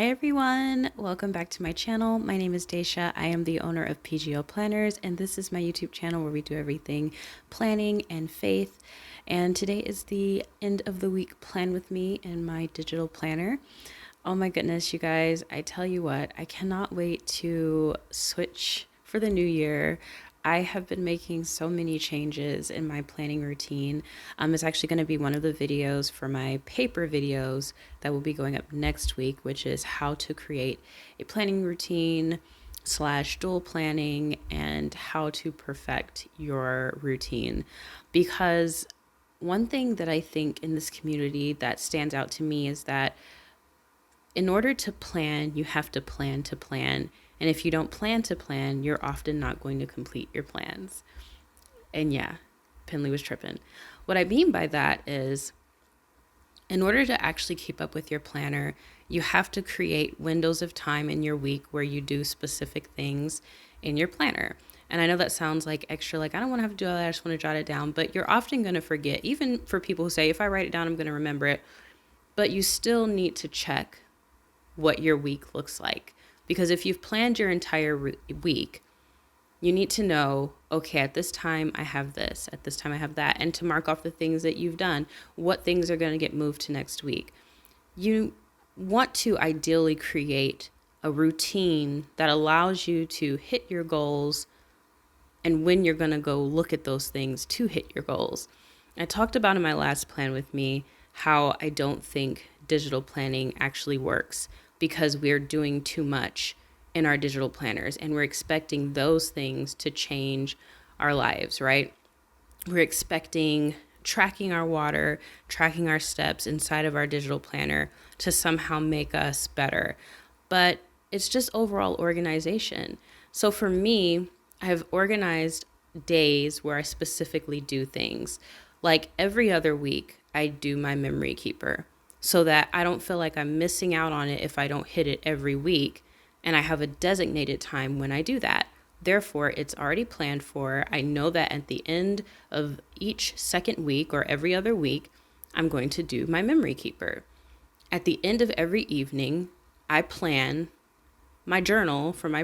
Hi everyone, welcome back to my channel. My name is Daisha. I am the owner of PGO Planners, and this is my YouTube channel where we do everything planning and faith. And today is the end of the week plan with me in my digital planner. Oh my goodness, you guys, I tell you what, I cannot wait to switch for the new year. I have been making so many changes in my planning routine. It's actually going to be one of the videos for my paper videos that will be going up next week, which is how to create a planning routine / dual planning and how to perfect your routine. Because one thing that I think in this community that stands out to me is that in order to plan, you have to plan to plan. And if you don't plan to plan, you're often not going to complete your plans. And yeah, Penley was tripping. What I mean by that is, in order to actually keep up with your planner, you have to create windows of time in your week where you do specific things in your planner. And I know that sounds like extra, like I don't want to have to do all that, I just want to jot it down. But you're often going to forget, even for people who say, if I write it down, I'm going to remember it. But you still need to check what your week looks like. Because if you've planned your entire week, you need to know, okay, at this time I have this, at this time I have that, and to mark off the things that you've done, what things are going to get moved to next week. You want to ideally create a routine that allows you to hit your goals and when you're going to go look at those things to hit your goals. I talked about in my last plan with me how I don't think digital planning actually works because we're doing too much in our digital planners and we're expecting those things to change our lives, right? We're expecting tracking our water, tracking our steps inside of our digital planner to somehow make us better. But it's just overall organization. So for me, I've organized days where I specifically do things. Like every other week, I do my memory keeper so that I don't feel like I'm missing out on it if I don't hit it every week. And I have a designated time when I do that. Therefore, it's already planned for. I know that at the end of each second week or every other week, I'm going to do my memory keeper. At the end of every evening, I plan my journal for my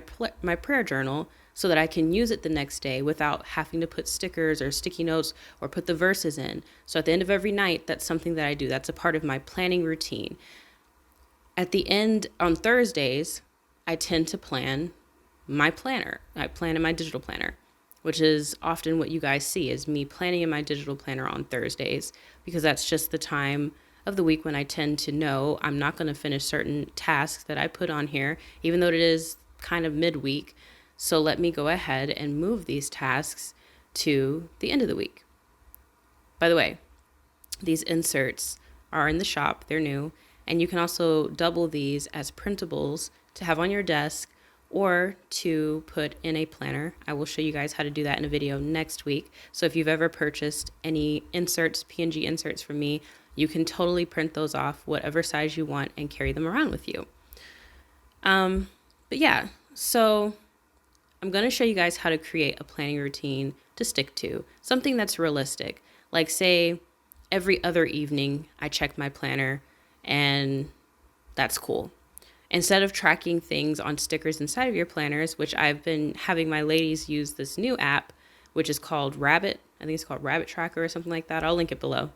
prayer journal so that I can use it the next day without having to put stickers or sticky notes or put the verses in. So at the end of every night, that's something that I do. That's a part of my planning routine. At the end, on Thursdays, I tend to plan my planner. I plan in my digital planner, which is often what you guys see is me planning in my digital planner on Thursdays, because that's just the time of the week when I tend to know I'm not going to finish certain tasks that I put on here, even though it is kind of midweek. So let me go ahead and move these tasks to the end of the week. By the way, these inserts are in the shop. They're new. And you can also double these as printables to have on your desk or to put in a planner. I will show you guys how to do that in a video next week. So if you've ever purchased any inserts, PNG inserts from me, you can totally print those off whatever size you want and carry them around with you. But yeah, so I'm going to show you guys how to create a planning routine to stick to, something that's realistic. Like say every other evening I check my planner and that's cool. Instead of tracking things on stickers inside of your planners, which I've been having my ladies use this new app, which is called Rabbit. I think it's called Rabbit Tracker or something like that. I'll link it below.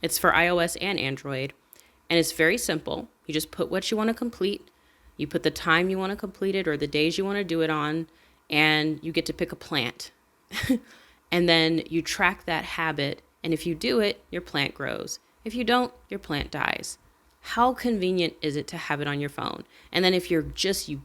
It's for iOS and Android. And it's very simple. You just put what you want to complete. You put the time you want to complete it or the days you want to do it on. And you get to pick a plant. And then you track that habit. And if you do it, your plant grows. If you don't, your plant dies. How convenient is it to have it on your phone? And then if you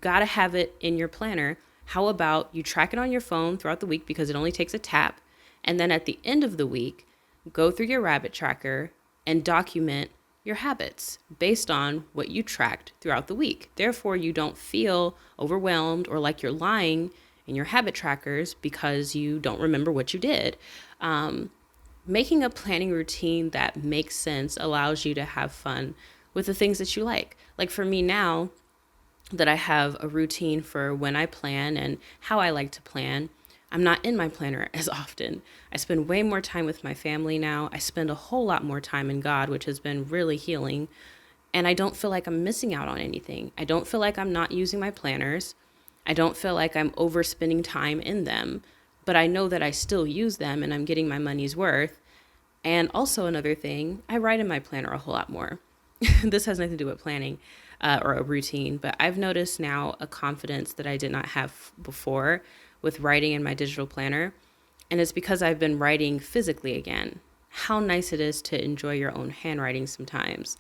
got to have it in your planner, how about you track it on your phone throughout the week because it only takes a tap. And then at the end of the week, go through your Rabbit Tracker and document your habits based on what you tracked throughout the week. Therefore, you don't feel overwhelmed or like you're lying in your habit trackers because you don't remember what you did. Making a planning routine that makes sense allows you to have fun with the things that you like. Like for me now that I have a routine for when I plan and how I like to plan, I'm not in my planner as often. I spend way more time with my family now. I spend a whole lot more time in God, which has been really healing. And I don't feel like I'm missing out on anything. I don't feel like I'm not using my planners. I don't feel like I'm overspending time in them, but I know that I still use them and I'm getting my money's worth. And also another thing, I write in my planner a whole lot more. This has nothing to do with planning or a routine, but I've noticed now a confidence that I did not have before with writing in my digital planner. And it's because I've been writing physically again. How nice it is to enjoy your own handwriting sometimes.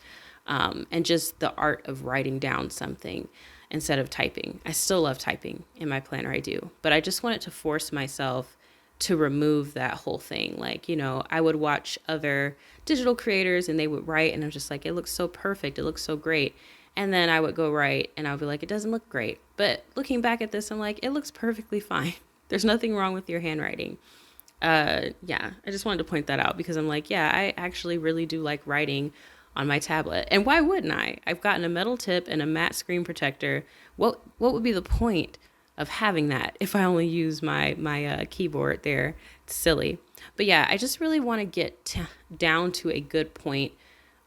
And just the art of writing down something instead of typing. I still love typing in my planner, I do. But I just wanted to force myself to remove that whole thing. Like, I would watch other digital creators and they would write and I'm just like, it looks so perfect. It looks so great. And then I would go write and I would be like, it doesn't look great. But looking back at this, I'm like, it looks perfectly fine. There's nothing wrong with your handwriting. Yeah, I just wanted to point that out because I'm like, yeah, I actually really do like writing on my tablet. And why wouldn't I? I've gotten a metal tip and a matte screen protector. What would be the point of having that if I only use my keyboard there? It's silly. But yeah, I just really want to get down to a good point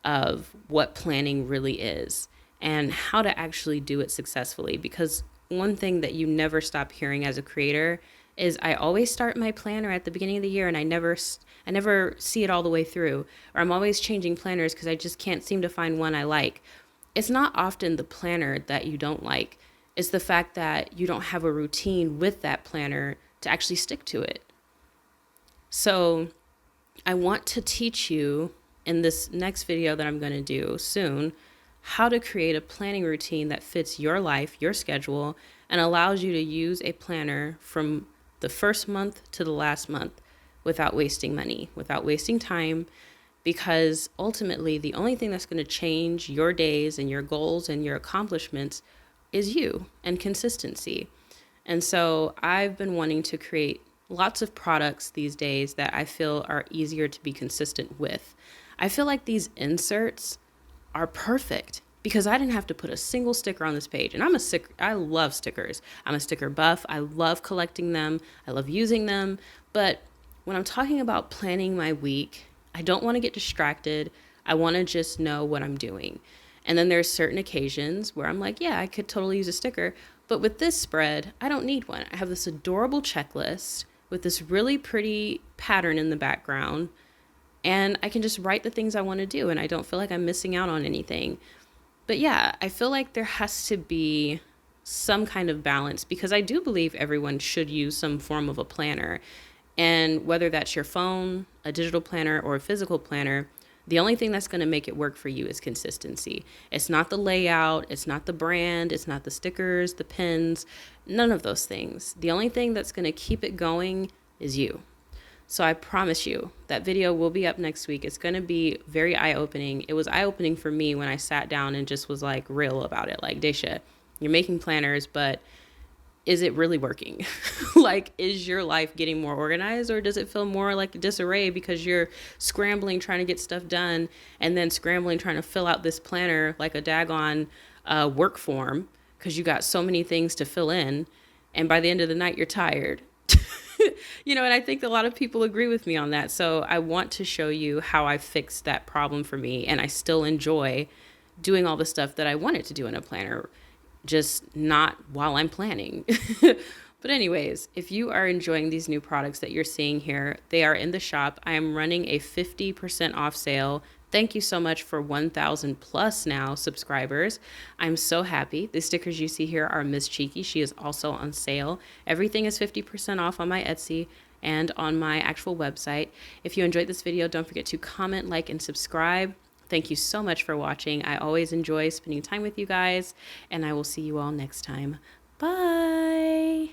of what planning really is and how to actually do it successfully. Because one thing that you never stop hearing as a creator is I always start my planner at the beginning of the year and I never see it all the way through, or I'm always changing planners because I just can't seem to find one I like. It's not often the planner that you don't like. It's the fact that you don't have a routine with that planner to actually stick to it. So I want to teach you in this next video that I'm going to do soon how to create a planning routine that fits your life, your schedule, and allows you to use a planner from the first month to the last month without wasting money, without wasting time, because ultimately the only thing that's going to change your days and your goals and your accomplishments is you and consistency. And so I've been wanting to create lots of products these days that I feel are easier to be consistent with. I feel like these inserts are perfect because I didn't have to put a single sticker on this page. And I love stickers. I'm a sticker buff. I love collecting them. I love using them. But when I'm talking about planning my week, I don't want to get distracted. I want to just know what I'm doing. And then there's certain occasions where I'm like, yeah, I could totally use a sticker. But with this spread, I don't need one. I have this adorable checklist with this really pretty pattern in the background. And I can just write the things I want to do. And I don't feel like I'm missing out on anything. But yeah, I feel like there has to be some kind of balance because I do believe everyone should use some form of a planner. And whether that's your phone, a digital planner, or a physical planner, the only thing that's going to make it work for you is consistency. It's not the layout, it's not the brand, it's not the stickers, the pins, none of those things. The only thing that's going to keep it going is you. So I promise you that video will be up next week. It's going to be very eye-opening. It was eye-opening for me when I sat down and just was like real about it. Like, Daisha, you're making planners, but is it really working? Like, is your life getting more organized, or does it feel more like disarray because you're scrambling trying to get stuff done and then scrambling trying to fill out this planner like a daggone work form because you got so many things to fill in, and by the end of the night you're tired. And I think a lot of people agree with me on that. So I want to show you how I fixed that problem for me, and I still enjoy doing all the stuff that I wanted to do in a planner, just not while I'm planning. But anyways, if you are enjoying these new products that you're seeing here, they are in the shop. I am running a 50% off sale. Thank you so much for 1,000 plus now subscribers. I'm so happy. The stickers you see here are Miss Cheeky. She is also on sale. Everything is 50% off on my Etsy and on my actual website. If you enjoyed this video, don't forget to comment, like, and subscribe. Thank you so much for watching. I always enjoy spending time with you guys, and I will see you all next time. Bye.